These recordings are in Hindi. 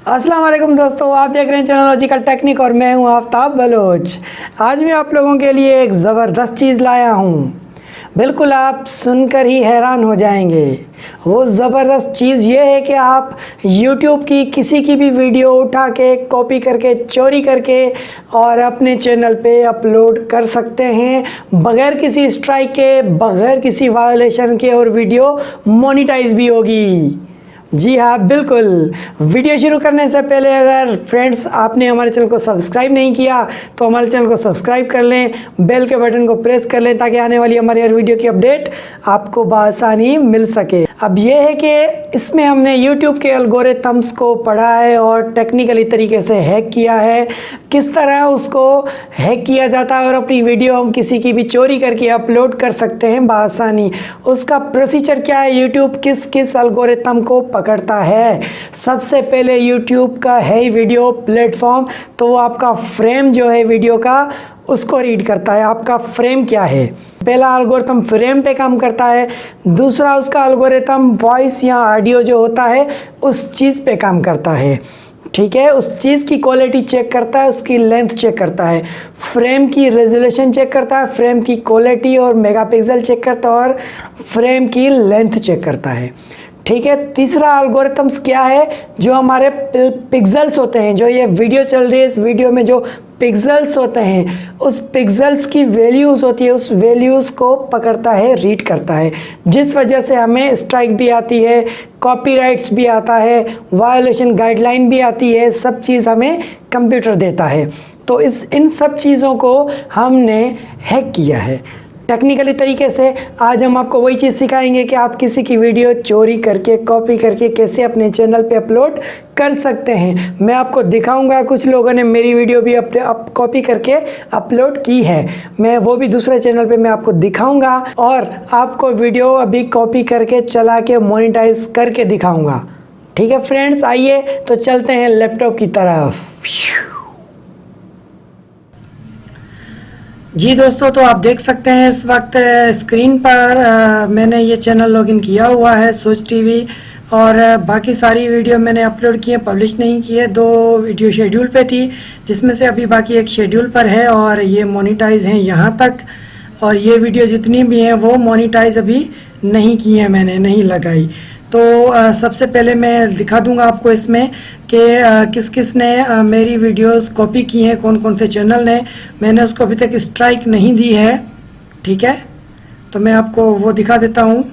अस्सलाम वालेकुम दोस्तों, आप देख रहे हैं चैनल लॉजिकल टेक्निक और मैं हूं आफ्ताब बलोच। आज मैं आप लोगों के लिए एक ज़बरदस्त चीज़ लाया हूं। बिल्कुल आप सुनकर ही हैरान हो जाएंगे। वो ज़बरदस्त चीज़ ये है कि आप YouTube की किसी की भी वीडियो उठा के कॉपी करके चोरी करके और अपने चैनल पे अपलोड कर सकते हैं बग़ैर किसी स्ट्राइक के, बग़ैर किसी वायलेशन के, और वीडियो मोनेटाइज भी होगी। जी हाँ, बिल्कुल। वीडियो शुरू करने से पहले अगर फ्रेंड्स आपने हमारे चैनल को सब्सक्राइब नहीं किया तो हमारे चैनल को सब्सक्राइब कर लें, बेल के बटन को प्रेस कर लें ताकि आने वाली हमारी हर वीडियो की अपडेट आपको बआसानी मिल सके। अब यह है कि इसमें हमने YouTube के एल्गोरिथम्स को पढ़ा है और टेक्निकली तरीके से हैक किया है, किस तरह उसको हैक किया जाता है और अपनी वीडियो हम किसी की भी चोरी करके अपलोड कर सकते हैं बआसानी। उसका प्रोसीजर क्या है, YouTube किस किस एल्गोरिथम को पकड़ता है। सबसे पहले YouTube का है ही वीडियो प्लेटफॉर्म, तो वो आपका फ्रेम जो है वीडियो का उसको रीड करता है। आपका फ्रेम क्या है, पहला एल्गोरिथम फ्रेम पे काम करता है। दूसरा उसका एल्गोरिथम वॉइस या ऑडियो जो होता है उस चीज़ पे काम करता है, ठीक है। उस चीज़ की क्वालिटी चेक करता है, उसकी लेंथ चेक करता है, फ्रेम की रेजोल्यूशन चेक करता है, फ्रेम की क्वालिटी और मेगापिक्सल चेक करता है और फ्रेम की लेंथ चेक करता है, ठीक है। तीसरा एल्गोरिथम्स क्या है, जो हमारे पिक्सेल्स होते हैं, जो ये वीडियो चल रही है इस वीडियो में जो पिक्सेल्स होते हैं उस पिक्सेल्स की वैल्यूज़ होती है, उस वैल्यूज़ को पकड़ता है, रीड करता है, जिस वजह से हमें स्ट्राइक भी आती है, कॉपीराइट्स भी आता है, वायोलेशन गाइडलाइन भी आती है, सब चीज़ हमें कंप्यूटर देता है। तो इन सब चीज़ों को हमने हैक किया है टेक्निकली तरीके से। आज हम आपको वही चीज़ सिखाएंगे कि आप किसी की वीडियो चोरी करके, कॉपी करके कैसे अपने चैनल पे अपलोड कर सकते हैं। मैं आपको दिखाऊंगा, कुछ लोगों ने मेरी वीडियो भी कॉपी करके अपलोड की है, मैं वो भी दूसरे चैनल पे मैं आपको दिखाऊंगा और आपको वीडियो अभी कॉपी करके चला के मोनेटाइज करके दिखाऊंगा, ठीक है फ्रेंड्स। आइए तो चलते हैं लैपटॉप की तरफ। जी दोस्तों, तो आप देख सकते हैं इस वक्त स्क्रीन पर मैंने ये चैनल लॉगिन किया हुआ है सोच टीवी, और बाकी सारी वीडियो मैंने अपलोड की है, पब्लिश नहीं की है। 2 वीडियो शेड्यूल पे थी जिसमें से अभी बाकी एक शेड्यूल पर है और ये मोनेटाइज हैं यहाँ तक, और ये वीडियो जितनी भी हैं वो मोनेटाइज अभी नहीं की है, मैंने नहीं लगाई। तो सबसे पहले मैं दिखा दूंगा आपको इसमें कि किस किस ने मेरी वीडियोस कॉपी की हैं, कौन कौन से चैनल ने। मैंने उसको अभी तक स्ट्राइक नहीं दी है, ठीक है। तो मैं आपको वो दिखा देता हूँ,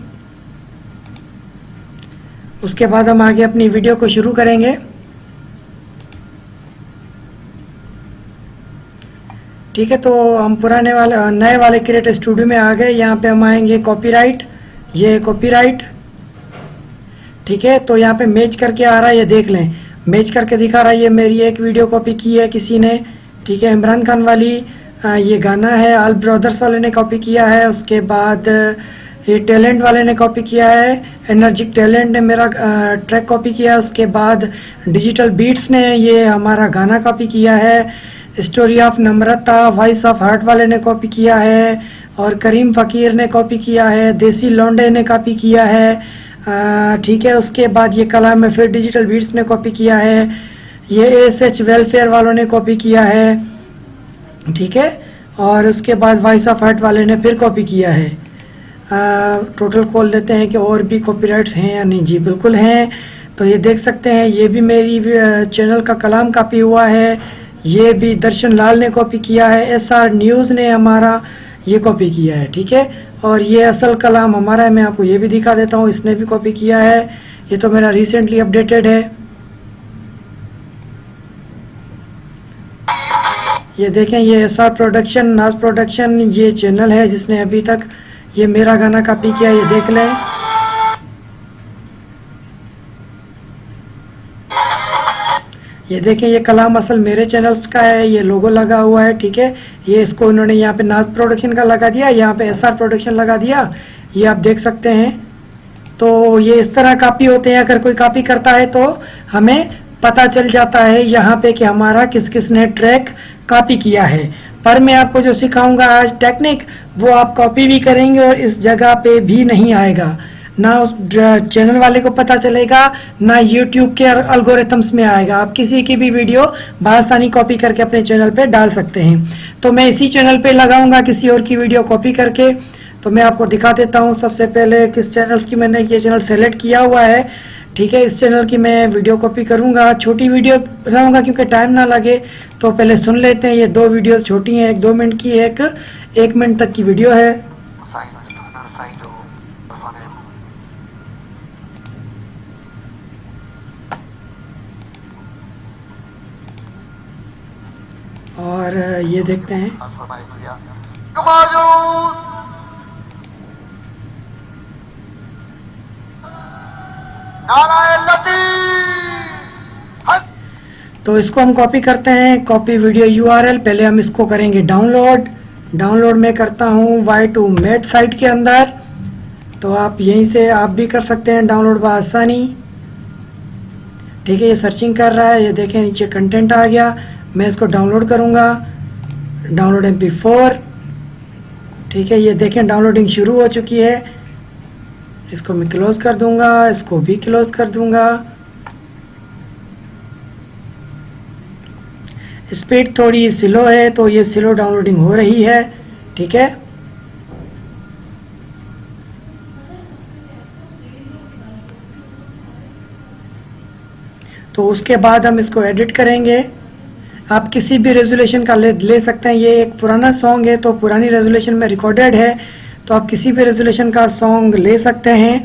उसके बाद हम आगे अपनी वीडियो को शुरू करेंगे, ठीक है। तो हम पुराने वाले नए वाले क्रिएटर स्टूडियो में आ गए। यहाँ पे हम आएंगे कॉपीराइट, ये कॉपीराइट, ठीक है। तो यहाँ पे मैच करके आ रहा है, ये देख लें, मैच करके दिखा रहा है। ये मेरी एक वीडियो कॉपी की है किसी ने, ठीक है, इमरान खान वाली। ये गाना है, ऑल ब्रदर्स वाले ने कॉपी किया है। उसके बाद ये टैलेंट वाले ने कॉपी किया है, एनर्जिक टैलेंट ने मेरा ट्रैक कॉपी किया है। उसके बाद डिजिटल बीट्स ने ये हमारा गाना कॉपी किया है। Story of Namrata, voice of heart वाले ने कॉपी किया है, और करीम फ़कीर ने कॉपी किया है, देसी लौंडे ने कॉपी किया है, ठीक है। उसके बाद ये कलाम में फिर डिजिटल बीट्स ने कॉपी किया है, ये ASH वेलफेयर वालों ने कॉपी किया है, ठीक है। और उसके बाद वॉइस ऑफ हार्ट वाले ने फिर कॉपी किया है। टोटल खोल देते हैं कि और भी कॉपीराइट्स हैं या नहीं। जी बिल्कुल हैं। तो ये देख सकते हैं, ये भी मेरी चैनल का कलाम कॉपी हुआ है, ये भी दर्शन लाल ने कॉपी किया है, SR न्यूज़ ने हमारा ये कॉपी किया है, ठीक है। और ये असल कलाम हमारा है, मैं आपको ये भी दिखा देता हूँ, इसने भी कॉपी किया है। ये तो मेरा रिसेंटली अपडेटेड है। ये देखें, ये SR प्रोडक्शन, नाज प्रोडक्शन, ये चैनल है जिसने अभी तक ये मेरा गाना कॉपी किया, ये देख लें। ये देखें, ये कलाम असल मेरे चैनल्स का है, ये लोगो लगा हुआ है, ठीक है। ये इसको इन्होंने यहाँ पे नाज प्रोडक्शन का लगा दिया, यहाँ पे SR प्रोडक्शन लगा दिया, ये आप देख सकते हैं। तो ये इस तरह कॉपी होते हैं। अगर कोई कॉपी करता है तो हमें पता चल जाता है यहाँ पे कि हमारा किस किस ने ट्रैक कॉपी किया है। पर मैं आपको जो सिखाऊंगा आज टेक्निक, वो आप कॉपी भी करेंगे और इस जगह पे भी नहीं आएगा। ना उस चैनल वाले को पता चलेगा, ना यूट्यूब के एल्गोरिथम्स में आएगा। आप किसी की भी वीडियो बआसानी कॉपी करके अपने चैनल पे डाल सकते हैं। तो मैं इसी चैनल पे लगाऊंगा किसी और की वीडियो कॉपी करके। तो मैं आपको दिखा देता हूँ सबसे पहले किस चैनल्स की मैंने ये चैनल सेलेक्ट किया हुआ है। ठीक है, इस चैनल की मैं वीडियो कॉपी करूंगा, छोटी वीडियो बनाऊंगा क्योंकि टाइम ना लगे। तो पहले सुन लेते हैं, ये 2 वीडियो छोटी हैं, एक 2 मिनट की, एक 1 मिनट तक की वीडियो है। और ये देखते हैं। तो इसको हम कॉपी करते हैं, कॉपी वीडियो यूआरएल। पहले हम इसको करेंगे डाउनलोड। डाउनलोड में करता हूँ Y2Med साइट के अंदर। तो आप यहीं से आप भी कर सकते हैं डाउनलोड बआसानी। ठीक है, ये सर्चिंग कर रहा है, ये देखें नीचे कंटेंट आ गया। मैं इसको डाउनलोड करूँगा, डाउनलोड MP4। ठीक है, ये देखें डाउनलोडिंग शुरू हो चुकी है। इसको मैं क्लोज कर दूंगा, इसको भी क्लोज कर दूंगा। स्पीड थोड़ी स्लो है तो ये स्लो डाउनलोडिंग हो रही है। ठीक है, तो उसके बाद हम इसको एडिट करेंगे। आप किसी भी रेजोल्यूशन का ले सकते हैं। ये एक पुराना सॉन्ग है तो पुरानी रेजोल्यूशन में रिकॉर्डेड है, तो आप किसी भी रेजोल्यूशन का सॉन्ग ले सकते हैं।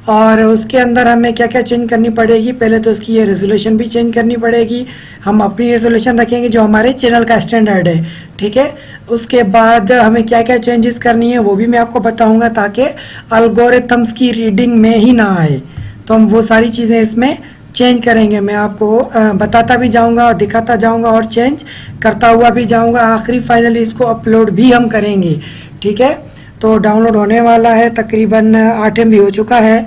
और उसके अंदर हमें क्या क्या चेंज करनी पड़ेगी, पहले तो उसकी ये रेजोल्यूशन भी चेंज करनी पड़ेगी। हम अपनी रेजोल्यूशन रखेंगे जो हमारे चैनल का स्टैंडर्ड है। ठीक है, उसके बाद हमें क्या क्या चेंजेस करनी है वो भी मैं आपको बताऊंगा ताकि एल्गोरिथम्स की रीडिंग में ही ना आए। तो हम वो सारी चीज़ें इसमें चेंज करेंगे। मैं आपको बताता भी जाऊंगा और दिखाता जाऊंगा और चेंज करता हुआ भी जाऊंगा। आखिरी फाइनली इसको अपलोड भी हम करेंगे। ठीक है, तो डाउनलोड होने वाला है, तकरीबन 8 MB हो चुका है,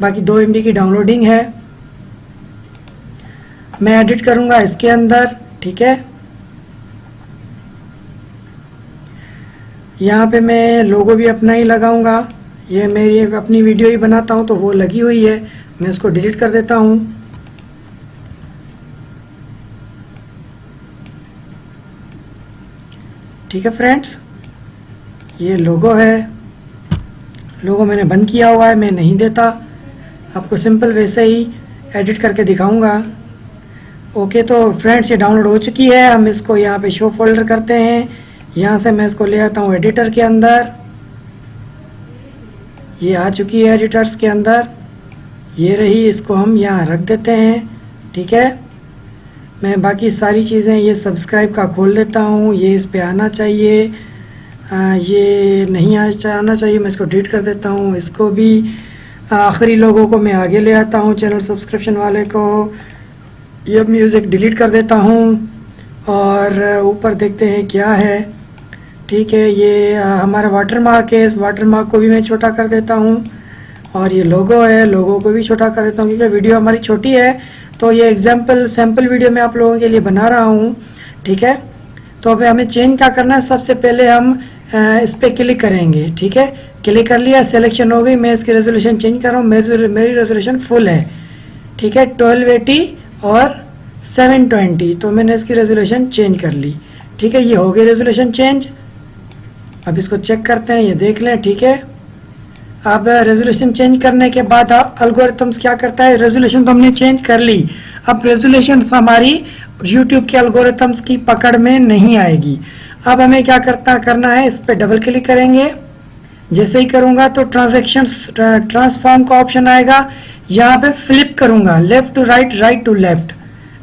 बाकी 2 MB की डाउनलोडिंग है। मैं एडिट करूंगा इसके अंदर। ठीक है, यहाँ पे मैं लोगो भी अपना ही लगाऊंगा। ये मेरी अपनी वीडियो ही बनाता हूँ तो वो लगी हुई है, मैं उसको डिलीट कर देता हूँ। ठीक है फ्रेंड्स, ये लोगो है। लोगो मैंने बंद किया हुआ है, मैं नहीं देता, आपको सिंपल वैसे ही एडिट करके दिखाऊंगा। ओके, तो फ्रेंड्स ये डाउनलोड हो चुकी है। हम इसको यहाँ पे शो फोल्डर करते हैं। यहाँ से मैं इसको ले आता हूँ एडिटर के अंदर। ये आ चुकी है एडिटर्स के अंदर, ये रही। इसको हम यहाँ रख देते हैं। ठीक है, मैं बाकी सारी चीज़ें ये सब्सक्राइब का खोल लेता हूँ। ये इस पे आना चाहिए, ये नहीं आना चाहिए, मैं इसको डिलीट कर देता हूँ। इसको भी आखिरी लोगों को मैं आगे ले आता हूँ, चैनल सब्सक्रिप्शन वाले को। ये म्यूज़िक डिलीट कर देता हूँ और ऊपर देखते हैं क्या है। ठीक है, ये हमारा वाटर मार्क है, इस वाटर मार्क को भी मैं छोटा कर देता हूँ। और ये लोगो है, लोगो को भी छोटा कर देता हूँ क्योंकि वीडियो हमारी छोटी है। तो ये सैम्पल वीडियो मैं आप लोगों के लिए बना रहा हूँ। ठीक है, तो अभी हमें चेंज क्या करना है, सबसे पहले हम इस पर क्लिक करेंगे। ठीक है, क्लिक कर लिया, सिलेक्शन हो गई। मैं इसकी रेजोल्यूशन चेंज कर रहा हूँ, मेरी रेजोल्यूशन फुल है। ठीक है, 1280 और 720, तो मैंने इसकी रेजोल्यूशन चेंज कर ली। ठीक है, ये हो गई रेजोल्यूशन चेंज। अब इसको चेक करते हैं, ये देख लें। ठीक है, अब रेजोल्यूशन चेंज करने के बाद एल्गोरिथम्स क्या करता है, रेजोल्यूशन तो हमने चेंज कर ली, अब रेजोल्यूशन हमारी यूट्यूब के एल्गोरिथम्स की पकड़ में नहीं आएगी। अब हमें क्या करना है, इस पर डबल क्लिक करेंगे। जैसे ही करूंगा तो ट्रांसफॉर्म का ऑप्शन आएगा, यहाँ पे फ्लिप करूंगा, left to right, right to left.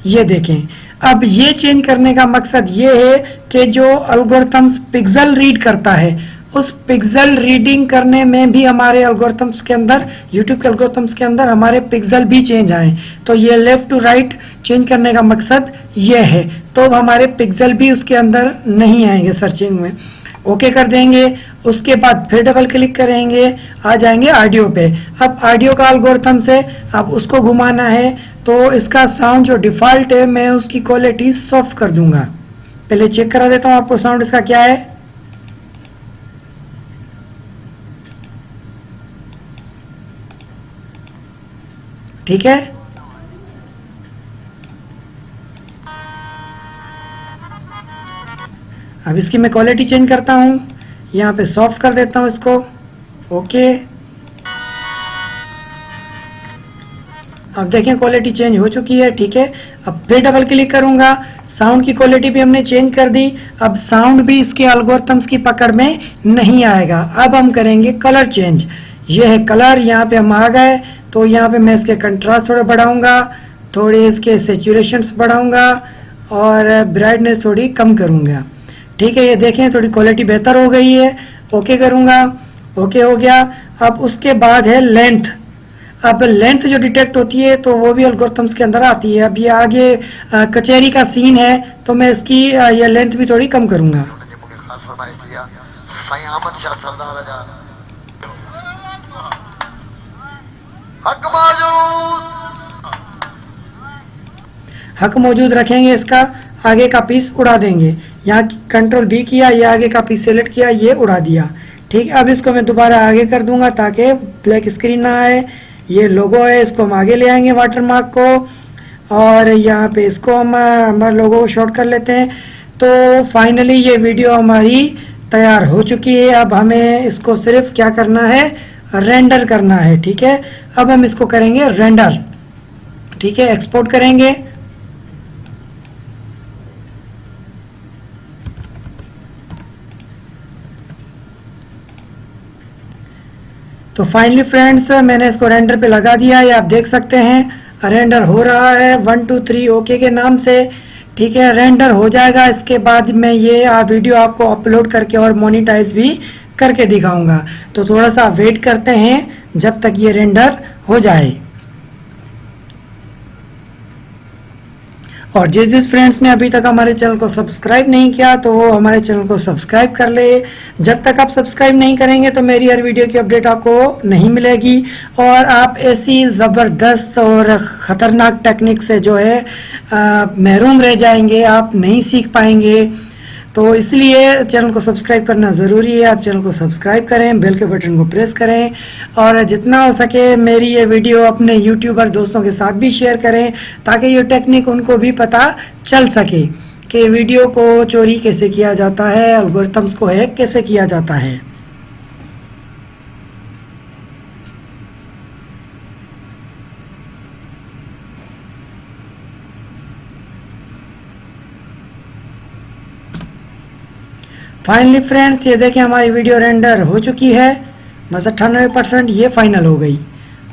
ये देखें, अब ये चेंज करने का मकसद ये है कि जो एल्गोरिथम्स पिक्सल रीड करता है, उस पिक्सल रीडिंग करने में भी हमारे एल्गोरिथम्स के अंदर, यूट्यूब के एल्गोरिथम्स के अंदर हमारे पिक्सल भी चेंज आए। तो ये लेफ्ट टू राइट चेंज करने का मकसद ये है, तो हमारे पिक्सल भी उसके अंदर नहीं आएंगे सर्चिंग में। ओके कर देंगे, उसके बाद फिर डबल क्लिक करेंगे, आ जाएंगे ऑडियो पे। अब ऑडियो का एल्गोरिथम से अब उसको घुमाना है, तो इसका साउंड जो डिफ़ॉल्ट है मैं उसकी क्वालिटी सॉफ्ट कर दूंगा। पहले चेक करा देता हूँ आपको साउंड इसका क्या है। ठीक है। अब इसकी मैं क्वालिटी चेंज करता हूँ, यहाँ पे सॉफ्ट कर देता हूँ इसको। ओके, अब देखें क्वालिटी चेंज हो चुकी है, ठीक है। अब फिर डबल क्लिक करूंगा, साउंड की क्वालिटी भी हमने चेंज कर दी। अब साउंड भी इसके एल्गोरिथम्स की पकड़ में नहीं आएगा। अब हम करेंगे कलर चेंज। ये है कलर, यहाँ पे हम आ गए तो यहाँ पे मैं इसके कंट्रास्ट थोड़े बढ़ाऊंगा, थोड़े इसके सेचुरेशंस बढ़ाऊंगा और ब्राइटनेस थोड़ी कम करूंगा, ठीक है। ये देखें थोड़ी क्वालिटी बेहतर हो गई है। ओके करूंगा, ओके हो गया। अब उसके बाद है लेंथ। अब लेंथ जो डिटेक्ट होती है तो वो भी एल्गोरिथम्स के अंदर आती है। अब ये आगे कचहरी का सीन है तो मैं इसकी ये लेंथ भी थोड़ी कम करूंगा। हक मौजूद रखेंगे, इसका आगे का पीस उड़ा देंगे। यहाँ कंट्रोल बी किया, ये आगे का पीस सेलेक्ट किया, ये उड़ा दिया, ठीक है। अब इसको मैं दोबारा आगे कर दूंगा ताकि ब्लैक स्क्रीन ना आए। ये लोगो है, इसको हम आगे ले आएंगे वाटरमार्क को, और यहाँ पे इसको हम हमारा लोगो शॉर्ट कर लेते हैं। तो फाइनली ये वीडियो हमारी तैयार हो चुकी है। अब हमें इसको सिर्फ क्या करना है, रेंडर करना है, ठीक है। अब हम इसको करेंगे रेंडर, ठीक है। एक्सपोर्ट करेंगे, तो फाइनली फ्रेंड्स मैंने इसको रेंडर पे लगा दिया है। आप देख सकते हैं रेंडर हो रहा है 1 2 3 ओके के नाम से, ठीक है। रेंडर हो जाएगा, इसके बाद मैं ये वीडियो आपको अपलोड करके और मोनेटाइज भी करके दिखाऊंगा। तो थोड़ा सा वेट करते हैं जब तक ये रेंडर हो जाए। और जिस फ्रेंड्स ने अभी तक हमारे चैनल को सब्सक्राइब नहीं किया तो वो हमारे चैनल को सब्सक्राइब कर ले। जब तक आप सब्सक्राइब नहीं करेंगे तो मेरी हर वीडियो की अपडेट आपको नहीं मिलेगी और आप ऐसी ज़बरदस्त और ख़तरनाक टेक्निक से जो है महरूम रह जाएंगे, आप नहीं सीख पाएंगे। तो इसलिए चैनल को सब्सक्राइब करना ज़रूरी है। आप चैनल को सब्सक्राइब करें, बेल के बटन को प्रेस करें और जितना हो सके मेरी ये वीडियो अपने यूट्यूबर दोस्तों के साथ भी शेयर करें ताकि ये टेक्निक उनको भी पता चल सके कि वीडियो को चोरी कैसे किया जाता है, एल्गोरिथम्स को हैक कैसे किया जाता है। फाइनली फ्रेंड्स ये देखें हमारी वीडियो रेंडर हो चुकी है, बस 98% ये फाइनल हो गई।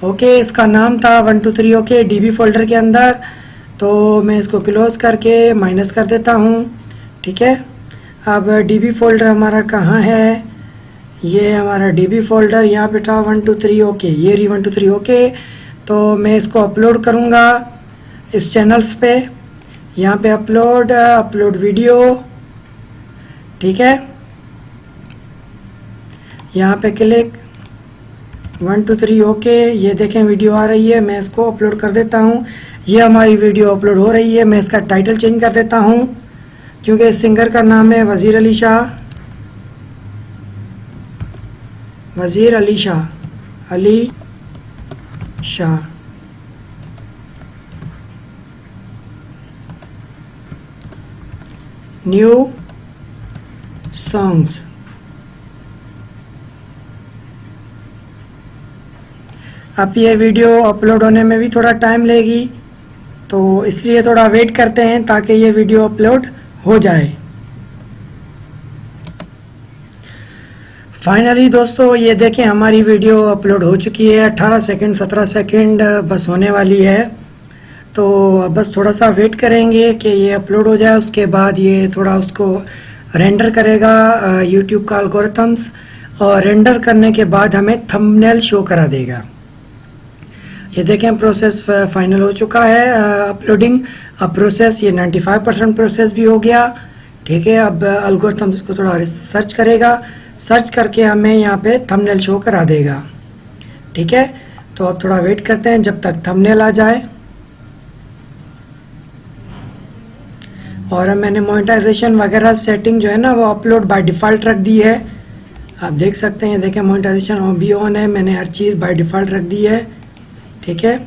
ओके, इसका नाम था 1 2 3 ओके डीबी फोल्डर के अंदर। तो मैं इसको क्लोज करके माइनस कर देता हूँ, ठीक है। अब डीबी फोल्डर हमारा कहाँ है, ये हमारा डीबी फोल्डर यहाँ पे था 1 2 3 ओके, ये रही 1 2 3 ओके। तो मैं इसको अपलोड करूँगा इस चैनल्स पे, यहाँ पे अपलोड वीडियो, ठीक है। यहाँ पे क्लिक 1 2 3 ओके, ये देखें वीडियो आ रही है। मैं इसको अपलोड कर देता हूँ। ये हमारी वीडियो अपलोड हो रही है। मैं इसका टाइटल चेंज कर देता हूँ क्योंकि इस सिंगर का नाम है वज़ीर अली शाह, वज़ीर अली शाह। New songs. अब ये वीडियो अपलोड होने में भी थोड़ा टाइम लेगी तो इसलिए थोड़ा वेट करते हैं ताकि ये वीडियो अपलोड हो जाए। फाइनली दोस्तों ये देखें हमारी वीडियो अपलोड हो चुकी है। 18 सेकंड 17 सेकंड बस होने वाली है। तो बस थोड़ा सा वेट करेंगे कि ये अपलोड हो जाए। उसके बाद ये थोड़ा उसको रेंडर करेगा यूट्यूब का एल्गोरिथम्स, और रेंडर करने के बाद हमें थंबनेल शो करा देगा। ये देखें प्रोसेस फाइनल हो चुका है अपलोडिंग। अब प्रोसेस ये 95% प्रोसेस भी हो गया, ठीक है। अब एल्गोरिथम्स को थोड़ा सर्च करेगा, सर्च करके हमें यहाँ पे थंबनेल शो करा देगा, ठीक है। तो अब थोड़ा वेट करते हैं जब तक थंबनेल आ जाए। और मैंने मोनेटाइजेशन वगैरह सेटिंग जो है ना वो अपलोड बाय डिफ़ॉल्ट रख दी है। आप देख सकते हैं, देखें मोनेटाइजेशन भी ऑन है, मैंने हर चीज़ बाय डिफ़ॉल्ट रख दी है, ठीक है।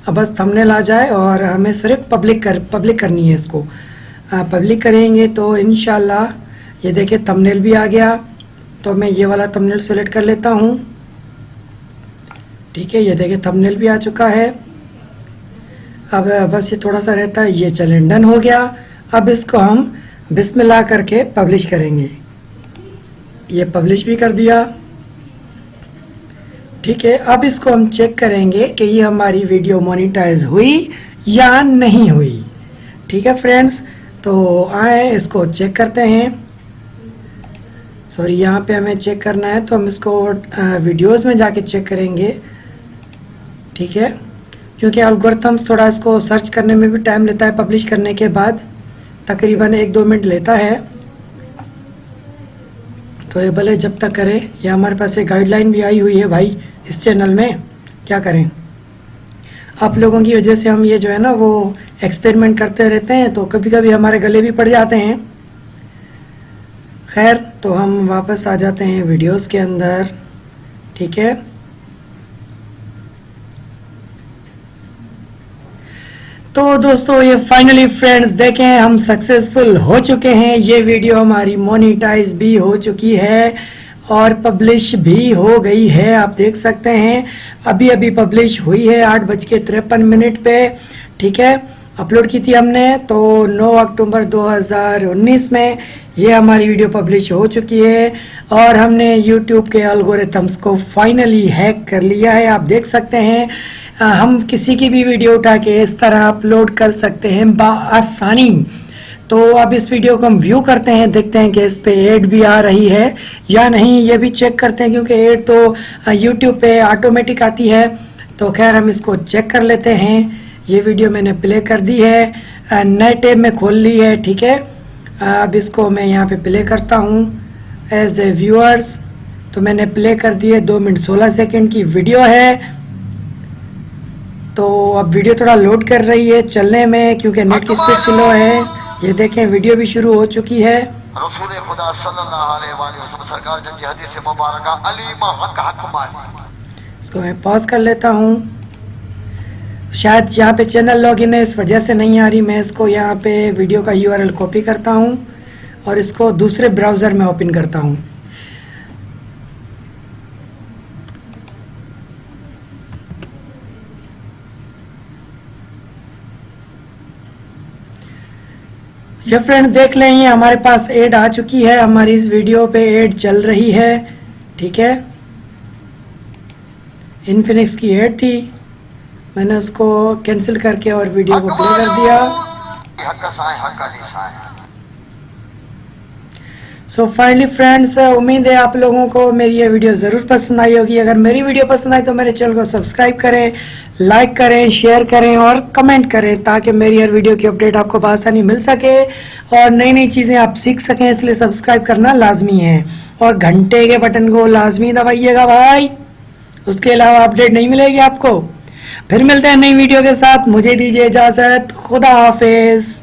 अब बस थंबनेल आ जाए और हमें सिर्फ पब्लिक करनी है इसको। पब्लिक करेंगे तो इंशाल्लाह ये देखिए थंबनेल भी आ गया। तो मैं ये वाला थंबनेल सेलेक्ट कर लेता हूँ। ठीक है, ये देखिए थंबनेल भी आ चुका है। अब बस ये थोड़ा सा रहता है, ये चलें डन हो गया। अब इसको हम बिस्मिल्लाह करके पब्लिश करेंगे। ये पब्लिश भी कर दिया। ठीक है, अब इसको हम चेक करेंगे कि ये हमारी वीडियो मोनेटाइज हुई या नहीं हुई। ठीक है फ्रेंड्स, तो आए इसको चेक करते हैं। सॉरी, यहाँ पे हमें चेक करना है तो हम इसको वीडियोस में जाके चेक करेंगे। ठीक है, क्योंकि एल्गोरिथम्स थोड़ा इसको सर्च करने में भी टाइम लेता है। पब्लिश करने के बाद तकरीबन 1-2 मिनट लेता है। तो ये भले जब तक करे। ये हमारे पास एक गाइडलाइन भी आई हुई है भाई इस चैनल में, क्या करें। आप लोगों की वजह से हम ये जो है ना वो एक्सपेरिमेंट करते रहते हैं, तो कभी कभी हमारे गले भी पड़ जाते हैं। खैर, तो हम वापस आ जाते हैं वीडियोस के अंदर। ठीक है, तो दोस्तों ये फाइनली फ्रेंड्स देखें हम सक्सेसफुल हो चुके हैं। ये वीडियो हमारी मोनेटाइज भी हो चुकी है और पब्लिश भी हो गई है। आप देख सकते हैं अभी अभी पब्लिश हुई है 8:53 पे। ठीक है, अपलोड की थी हमने तो 9 अक्टूबर 2019 में ये हमारी वीडियो पब्लिश हो चुकी है और हमने YouTube के एल्गोरिथम्स को फाइनली हैक कर लिया है। आप देख सकते हैं हम किसी की भी वीडियो उठा के इस तरह अपलोड कर सकते हैं बआसानी। तो अब इस वीडियो को हम व्यू करते हैं, देखते हैं कि इस पे ऐड भी आ रही है या नहीं, ये भी चेक करते हैं क्योंकि ऐड तो YouTube पे ऑटोमेटिक आती है। तो खैर हम इसको चेक कर लेते हैं। ये वीडियो मैंने प्ले कर दी है, नए टैब में खोल ली है। ठीक है, अब इसको मैं यहाँ पे प्ले करता हूँ एज ए व्यूअर्स। तो मैंने प्ले कर दी है, 2 मिनट 16 सेकेंड की वीडियो है। तो अब वीडियो थोड़ा लोड कर रही है चलने में क्योंकि नेट की स्पीड स्लो है। ये देखें वीडियो भी शुरू हो चुकी है। रसूल खुदा सल्लल्लाहु अलैहि वसल्लम सरकार जब ये हदीस मुबारका अलीमा हक हक मान। इसको मैं पॉज कर लेता हूँ। शायद यहाँ पे चैनल लॉगिन है इस वजह से नहीं आ रही। मैं इसको यहाँ पे वीडियो का URL कॉपी करता हूँ और इसको दूसरे ब्राउज़र में ओपन करता हूँ। ये फ्रेंड देख लें, ये हमारे पास ऐड आ चुकी है। हमारी इस वीडियो पे ऐड चल रही है। ठीक है, इन्फिनिक्स की ऐड थी, मैंने उसको कैंसिल करके और वीडियो को प्ले कर दिया। सो फाइनली फ्रेंड्स, उम्मीद है आप लोगों को मेरी ये वीडियो ज़रूर पसंद आई होगी। अगर मेरी वीडियो पसंद आई तो मेरे चैनल को सब्सक्राइब करें, लाइक करें, शेयर करें और कमेंट करें ताकि मेरी हर वीडियो की अपडेट आपको बआसानी मिल सके और नई नई चीज़ें आप सीख सकें। इसलिए सब्सक्राइब करना लाजमी है और घंटे के बटन को लाजमी दबाइएगा भाई, उसके अलावा अपडेट नहीं मिलेगी आपको। फिर मिलते हैं नई वीडियो के साथ, मुझे दीजिए इजाज़त, खुदा हाफिज़।